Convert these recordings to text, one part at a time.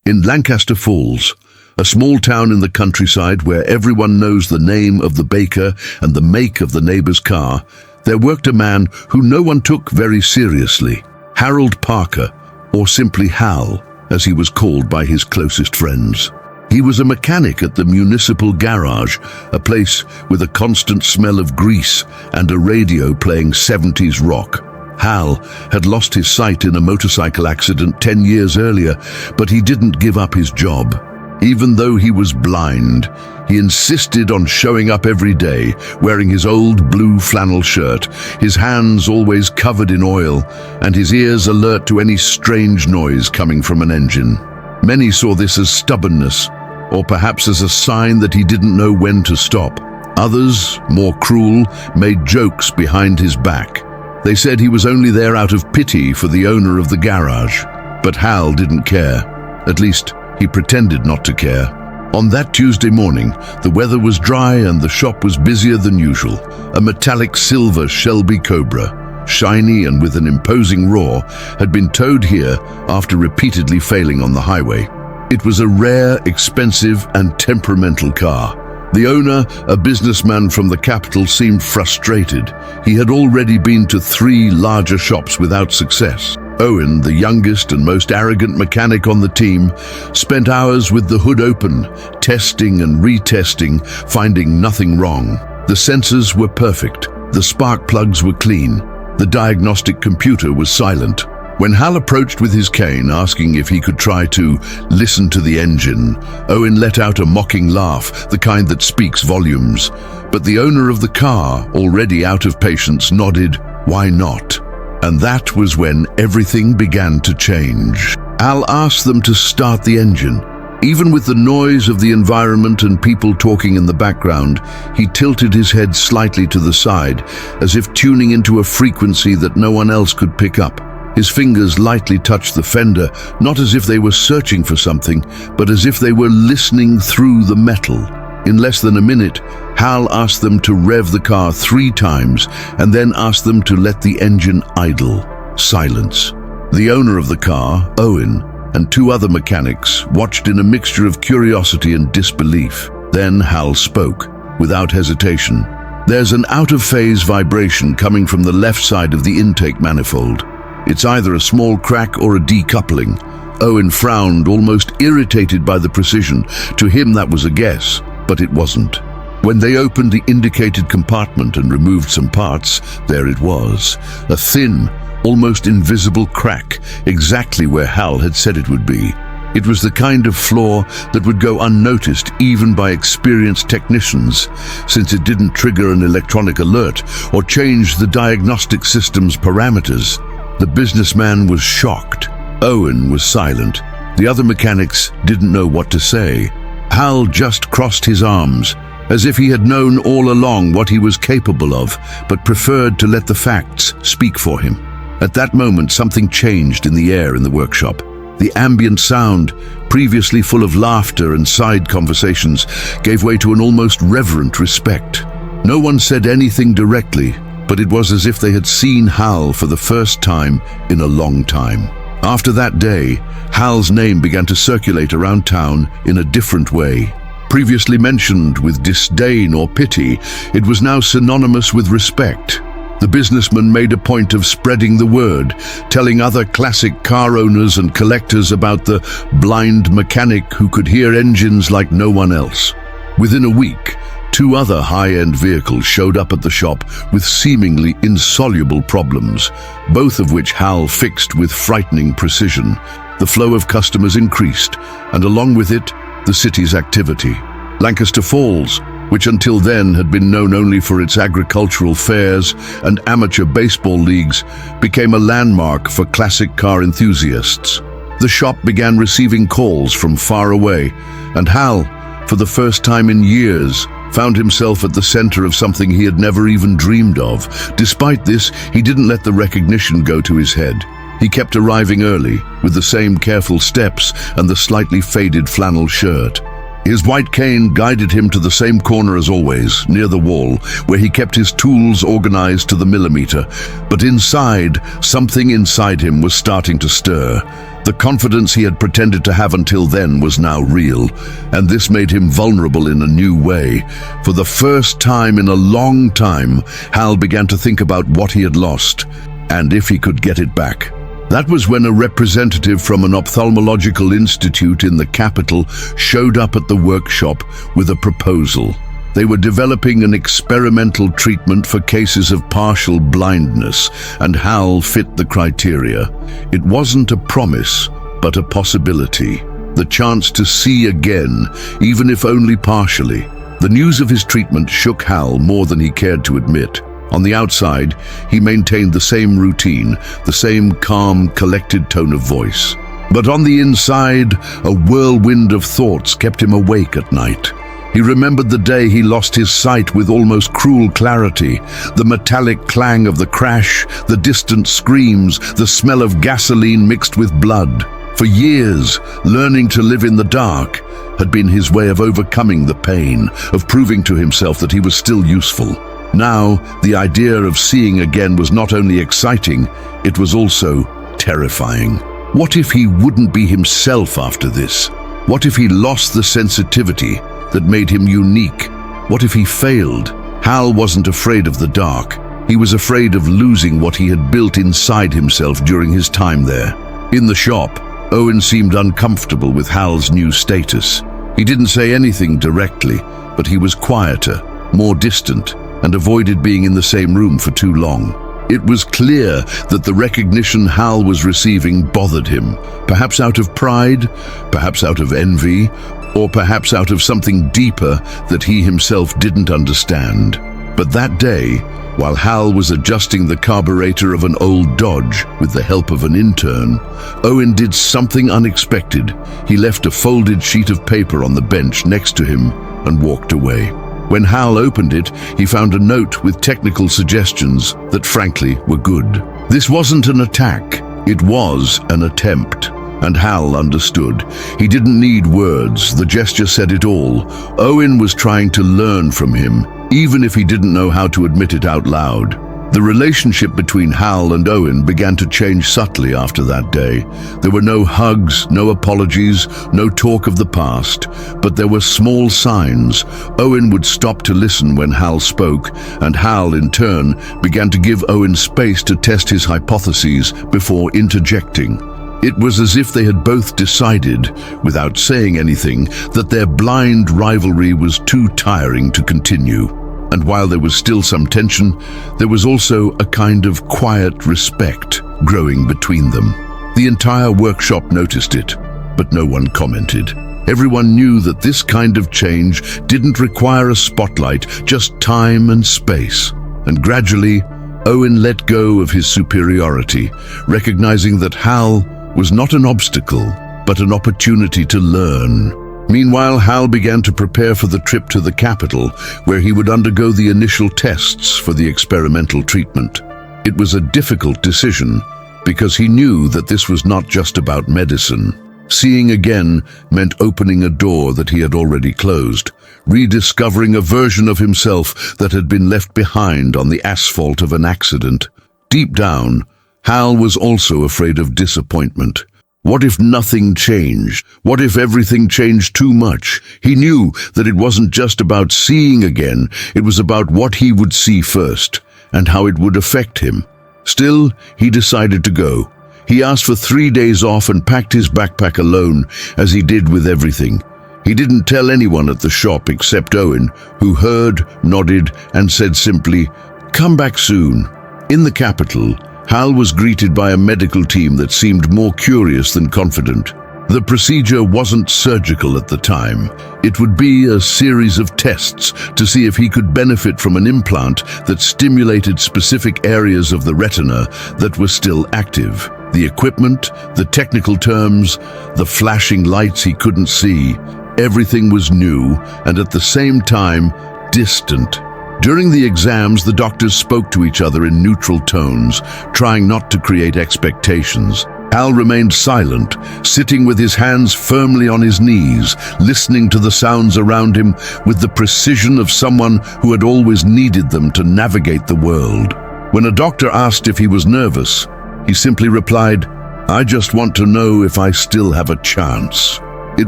In Lancaster Falls, a small town in the countryside where everyone knows the name of the baker and the make of the neighbor's car, there worked a man who no one took very seriously. Harold Parker, or simply Hal, as he was called by his closest friends. He was a mechanic at the municipal garage, a place with a constant smell of grease and a radio playing 70s rock. Hal had lost his sight in a motorcycle accident 10 years earlier, but he didn't give up his job. Even though he was blind, he insisted on showing up every day, wearing his old blue flannel shirt, his hands always covered in oil, and his ears alert to any strange noise coming from an engine. Many saw this as stubbornness, or perhaps as a sign that he didn't know when to stop. Others, more cruel, made jokes behind his back. They said he was only there out of pity for the owner of the garage. But Hal didn't care. At least, he pretended not to care. On that Tuesday morning, the weather was dry and the shop was busier than usual. A metallic silver Shelby Cobra, shiny and with an imposing roar, had been towed here after repeatedly failing on the highway. It was a rare, expensive and temperamental car. The owner, a businessman from the capital, seemed frustrated. He had already been to 3 larger shops without success. Owen, the youngest and most arrogant mechanic on the team, spent hours with the hood open, testing and retesting, finding nothing wrong. The sensors were perfect. The spark plugs were clean. The diagnostic computer was silent. When Hal approached with his cane, asking if he could try to listen to the engine, Owen let out a mocking laugh, the kind that speaks volumes. But the owner of the car, already out of patience, nodded, "Why not?" And that was when everything began to change. Hal asked them to start the engine. Even with the noise of the environment and people talking in the background, he tilted his head slightly to the side, as if tuning into a frequency that no one else could pick up. His fingers lightly touched the fender, not as if they were searching for something, but as if they were listening through the metal. In less than a minute, Hal asked them to rev the car 3 times and then asked them to let the engine idle. Silence. The owner of the car, Owen, and 2 other mechanics watched in a mixture of curiosity and disbelief. Then Hal spoke, without hesitation. "There's an out-of-phase vibration coming from the left side of the intake manifold. It's either a small crack or a decoupling." Owen frowned, almost irritated by the precision. To him that was a guess, but it wasn't. When they opened the indicated compartment and removed some parts, there it was. A thin, almost invisible crack, exactly where Hal had said it would be. It was the kind of flaw that would go unnoticed even by experienced technicians, since it didn't trigger an electronic alert or change the diagnostic system's parameters. The businessman was shocked. Owen was silent. The other mechanics didn't know what to say. Hal just crossed his arms, as if he had known all along what he was capable of, but preferred to let the facts speak for him. At that moment, something changed in the air in the workshop. The ambient sound, previously full of laughter and side conversations, gave way to an almost reverent respect. No one said anything directly, but it was as if they had seen Hal for the first time in a long time. After that day, Hal's name began to circulate around town in a different way. Previously mentioned with disdain or pity, it was now synonymous with respect. The businessman made a point of spreading the word, telling other classic car owners and collectors about the blind mechanic who could hear engines like no one else. Within a week, 2 other high-end vehicles showed up at the shop with seemingly insoluble problems, both of which Hal fixed with frightening precision. The flow of customers increased, and along with it, the city's activity. Lancaster Falls, which until then had been known only for its agricultural fairs and amateur baseball leagues, became a landmark for classic car enthusiasts. The shop began receiving calls from far away, and Hal, for the first time in years, found himself at the center of something he had never even dreamed of. Despite this, he didn't let the recognition go to his head. He kept arriving early, with the same careful steps and the slightly faded flannel shirt. His white cane guided him to the same corner as always, near the wall, where he kept his tools organized to the millimeter. But inside, something inside him was starting to stir. The confidence he had pretended to have until then was now real, and this made him vulnerable in a new way. For the first time in a long time, Hal began to think about what he had lost, and if he could get it back. That was when a representative from an ophthalmological institute in the capital showed up at the workshop with a proposal. They were developing an experimental treatment for cases of partial blindness, and Hal fit the criteria. It wasn't a promise, but a possibility. The chance to see again, even if only partially. The news of his treatment shook Hal more than he cared to admit. On the outside, he maintained the same routine, the same calm, collected tone of voice. But on the inside, a whirlwind of thoughts kept him awake at night. He remembered the day he lost his sight with almost cruel clarity, the metallic clang of the crash, the distant screams, the smell of gasoline mixed with blood. For years, learning to live in the dark had been his way of overcoming the pain, of proving to himself that he was still useful. Now, the idea of seeing again was not only exciting, it was also terrifying. What if he wouldn't be himself after this? What if he lost the sensitivity that made him unique? What if he failed? Hal wasn't afraid of the dark. He was afraid of losing what he had built inside himself during his time there. In the shop, Owen seemed uncomfortable with Hal's new status. He didn't say anything directly, but he was quieter, more distant, and avoided being in the same room for too long. It was clear that the recognition Hal was receiving bothered him, perhaps out of pride, perhaps out of envy, or perhaps out of something deeper that he himself didn't understand. But that day, while Hal was adjusting the carburetor of an old Dodge with the help of an intern, Owen did something unexpected. He left a folded sheet of paper on the bench next to him and walked away. When Hal opened it, he found a note with technical suggestions that frankly were good. This wasn't an attack, it was an attempt. And Hal understood. He didn't need words, the gesture said it all. Owen was trying to learn from him, even if he didn't know how to admit it out loud. The relationship between Hal and Owen began to change subtly after that day. There were no hugs, no apologies, no talk of the past, but there were small signs. Owen would stop to listen when Hal spoke, and Hal, in turn, began to give Owen space to test his hypotheses before interjecting. It was as if they had both decided, without saying anything, that their blind rivalry was too tiring to continue. And while there was still some tension, there was also a kind of quiet respect growing between them. The entire workshop noticed it, but no one commented. Everyone knew that this kind of change didn't require a spotlight, just time and space. And gradually, Owen let go of his superiority, recognizing that Hal was not an obstacle, but an opportunity to learn. Meanwhile, Hal began to prepare for the trip to the capital, where he would undergo the initial tests for the experimental treatment. It was a difficult decision, because he knew that this was not just about medicine. Seeing again meant opening a door that he had already closed, rediscovering a version of himself that had been left behind on the asphalt of an accident. Deep down, Hal was also afraid of disappointment. What if nothing changed? What if everything changed too much? He knew that it wasn't just about seeing again, it was about what he would see first, and how it would affect him. Still, he decided to go. He asked for 3 days off and packed his backpack alone, as he did with everything. He didn't tell anyone at the shop except Owen, who heard, nodded, and said simply, "Come back soon." In the capital, Hal was greeted by a medical team that seemed more curious than confident. The procedure wasn't surgical at the time. It would be a series of tests to see if he could benefit from an implant that stimulated specific areas of the retina that were still active. The equipment, the technical terms, the flashing lights he couldn't see, everything was new and at the same time distant. During the exams, the doctors spoke to each other in neutral tones, trying not to create expectations. Hal remained silent, sitting with his hands firmly on his knees, listening to the sounds around him with the precision of someone who had always needed them to navigate the world. When a doctor asked if he was nervous, he simply replied, I just want to know if I still have a chance." It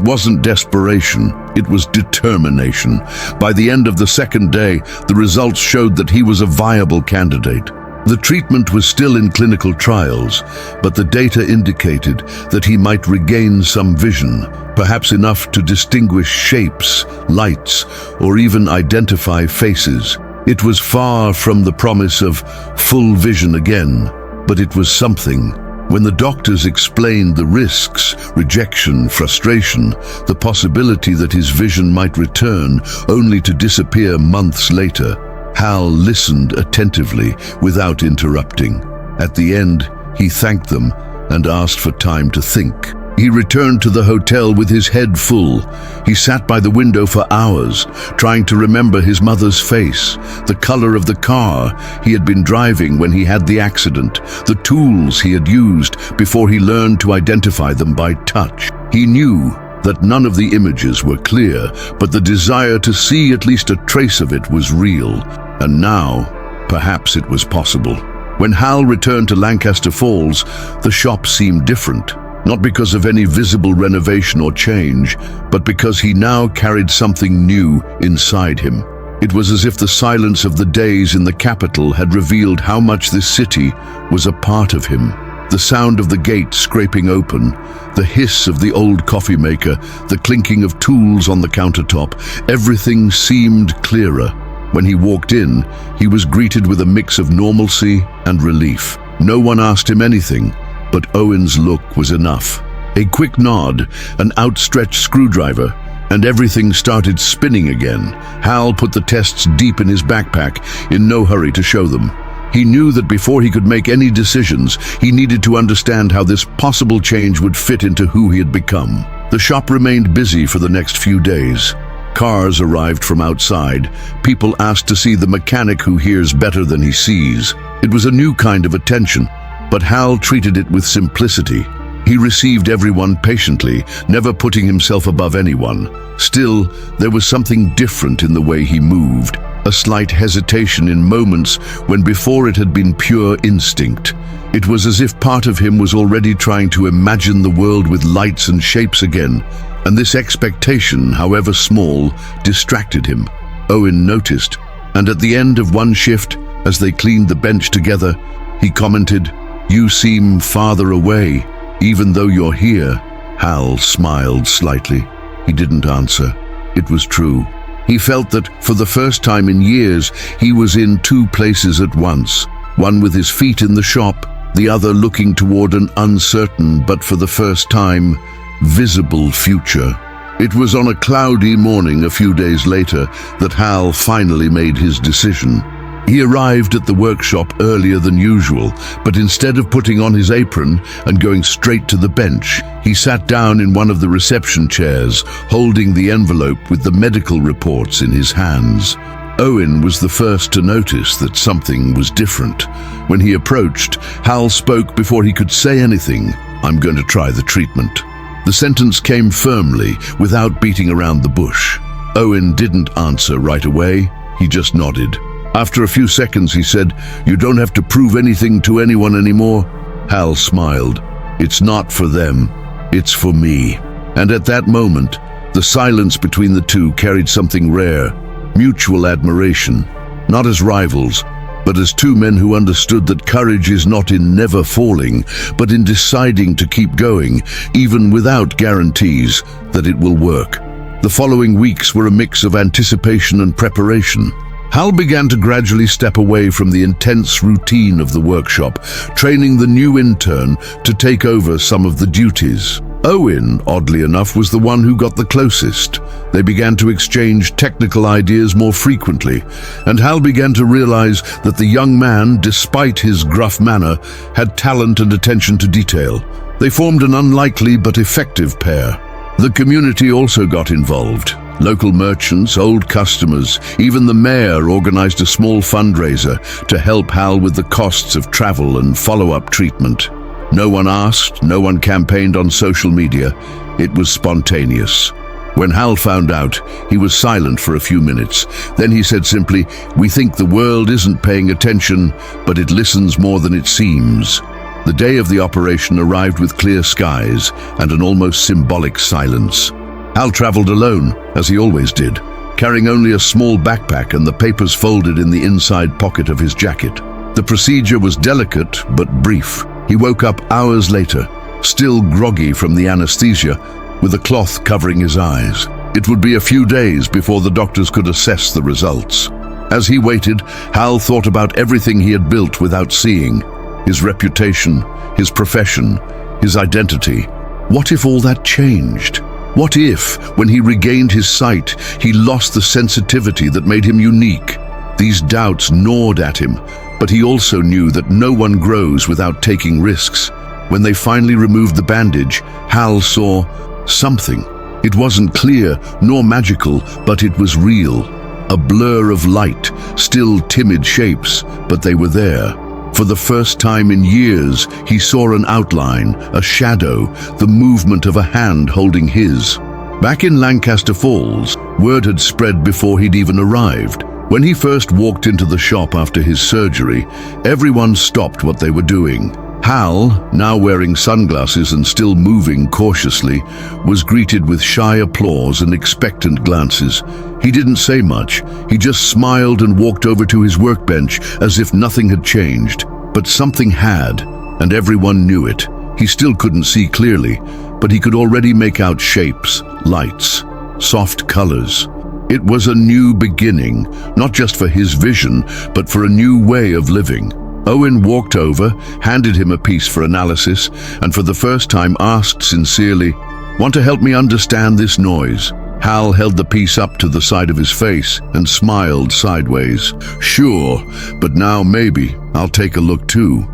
wasn't desperation, it was determination. By the end of the second day, the results showed that he was a viable candidate. The treatment was still in clinical trials, but the data indicated that he might regain some vision, perhaps enough to distinguish shapes, lights, or even identify faces. It was far from the promise of full vision again, but it was something. When the doctors explained the risks, rejection, frustration, the possibility that his vision might return only to disappear months later, Hal listened attentively without interrupting. At the end, he thanked them and asked for time to think. He returned to the hotel with his head full. He sat by the window for hours, trying to remember his mother's face, the color of the car he had been driving when he had the accident, the tools he had used before he learned to identify them by touch. He knew that none of the images were clear, but the desire to see at least a trace of it was real. And now, perhaps it was possible. When Hal returned to Lancaster Falls, the shop seemed different. Not because of any visible renovation or change, but because he now carried something new inside him. It was as if the silence of the days in the capital had revealed how much this city was a part of him. The sound of the gate scraping open, the hiss of the old coffee maker, the clinking of tools on the countertop, everything seemed clearer. When he walked in, he was greeted with a mix of normalcy and relief. No one asked him anything, but Owen's look was enough. A quick nod, an outstretched screwdriver, and everything started spinning again. Hal put the tests deep in his backpack, in no hurry to show them. He knew that before he could make any decisions, he needed to understand how this possible change would fit into who he had become. The shop remained busy for the next few days. Cars arrived from outside. People asked to see the mechanic who hears better than he sees. It was a new kind of attention, but Hal treated it with simplicity. He received everyone patiently, never putting himself above anyone. Still, there was something different in the way he moved, a slight hesitation in moments when before it had been pure instinct. It was as if part of him was already trying to imagine the world with lights and shapes again, and this expectation, however small, distracted him. Owen noticed, and at the end of one shift, as they cleaned the bench together, he commented, "You seem farther away, even though you're here." Hal smiled slightly. He didn't answer. It was true. He felt that, for the first time in years, he was in two places at once, one with his feet in the shop, the other looking toward an uncertain, but for the first time, visible future. It was on a cloudy morning a few days later that Hal finally made his decision. He arrived at the workshop earlier than usual, but instead of putting on his apron and going straight to the bench, he sat down in one of the reception chairs, holding the envelope with the medical reports in his hands. Owen was the first to notice that something was different. When he approached, Hal spoke before he could say anything. "I'm going to try the treatment." The sentence came firmly, without beating around the bush. Owen didn't answer right away. He just nodded. After a few seconds, he said, "You don't have to prove anything to anyone anymore." Hal smiled. "It's not for them. It's for me." And at that moment, the silence between the two carried something rare, mutual admiration, not as rivals, but as two men who understood that courage is not in never falling, but in deciding to keep going, even without guarantees that it will work. The following weeks were a mix of anticipation and preparation. Hal began to gradually step away from the intense routine of the workshop, training the new intern to take over some of the duties. Owen, oddly enough, was the one who got the closest. They began to exchange technical ideas more frequently, and Hal began to realize that the young man, despite his gruff manner, had talent and attention to detail. They formed an unlikely but effective pair. The community also got involved. Local merchants, old customers, even the mayor organized a small fundraiser to help Hal with the costs of travel and follow-up treatment. No one asked, no one campaigned on social media. It was spontaneous. When Hal found out, he was silent for a few minutes. Then he said simply, "We think the world isn't paying attention, but it listens more than it seems." The day of the operation arrived with clear skies and an almost symbolic silence. Hal traveled alone, as he always did, carrying only a small backpack and the papers folded in the inside pocket of his jacket. The procedure was delicate but brief. He woke up hours later, still groggy from the anesthesia, with a cloth covering his eyes. It would be a few days before the doctors could assess the results. As he waited, Hal thought about everything he had built without seeing. His reputation, his profession, his identity. What if all that changed? What if, when he regained his sight, he lost the sensitivity that made him unique? These doubts gnawed at him, but he also knew that no one grows without taking risks. When they finally removed the bandage, Hal saw something. It wasn't clear nor magical, but it was real. A blur of light, still timid shapes, but they were there. For the first time in years, he saw an outline, a shadow, the movement of a hand holding his. Back in Lancaster Falls, word had spread before he'd even arrived. When he first walked into the shop after his surgery, everyone stopped what they were doing. Hal, now wearing sunglasses and still moving cautiously, was greeted with shy applause and expectant glances. He didn't say much. He just smiled and walked over to his workbench as if nothing had changed. But something had, and everyone knew it. He still couldn't see clearly, but he could already make out shapes, lights, soft colors. It was a new beginning, not just for his vision, but for a new way of living. Owen walked over, handed him a piece for analysis, and for the first time asked sincerely, "Want to help me understand this noise?" Hal held the piece up to the side of his face and smiled sideways. "Sure, but now maybe I'll take a look too."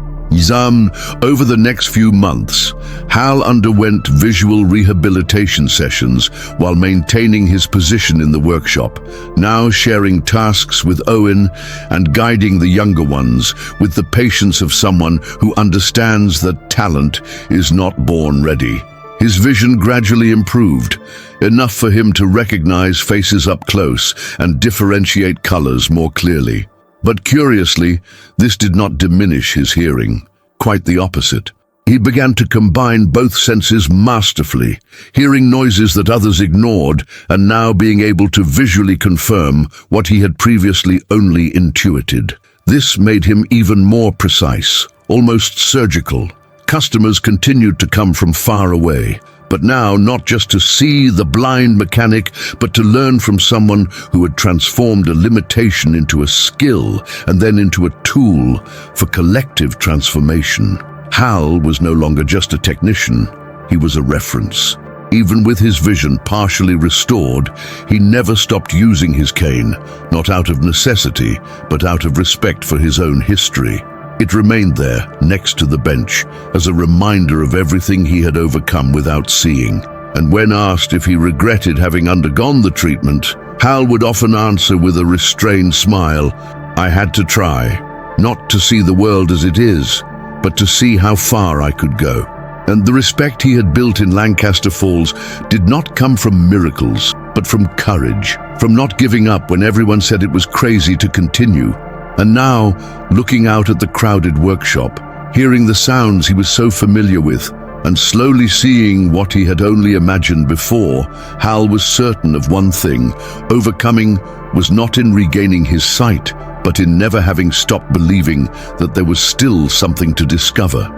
Over the next few months, Hal underwent visual rehabilitation sessions while maintaining his position in the workshop, now sharing tasks with Owen and guiding the younger ones with the patience of someone who understands that talent is not born ready. His vision gradually improved, enough for him to recognize faces up close and differentiate colors more clearly. But curiously, this did not diminish his hearing. Quite the opposite. He began to combine both senses masterfully, hearing noises that others ignored and now being able to visually confirm what he had previously only intuited. This made him even more precise, almost surgical. Customers continued to come from far away, but now not just to see the blind mechanic, but to learn from someone who had transformed a limitation into a skill and then into a tool for collective transformation. Hal was no longer just a technician, he was a reference. Even with his vision partially restored, he never stopped using his cane, not out of necessity, but out of respect for his own history. It remained there, next to the bench, as a reminder of everything he had overcome without seeing. And when asked if he regretted having undergone the treatment, Hal would often answer with a restrained smile, "I had to try, not to see the world as it is, but to see how far I could go." And the respect he had built in Lancaster Falls did not come from miracles, but from courage, from not giving up when everyone said it was crazy to continue. And now, looking out at the crowded workshop, hearing the sounds he was so familiar with, and slowly seeing what he had only imagined before, Hal was certain of one thing: overcoming was not in regaining his sight, but in never having stopped believing that there was still something to discover.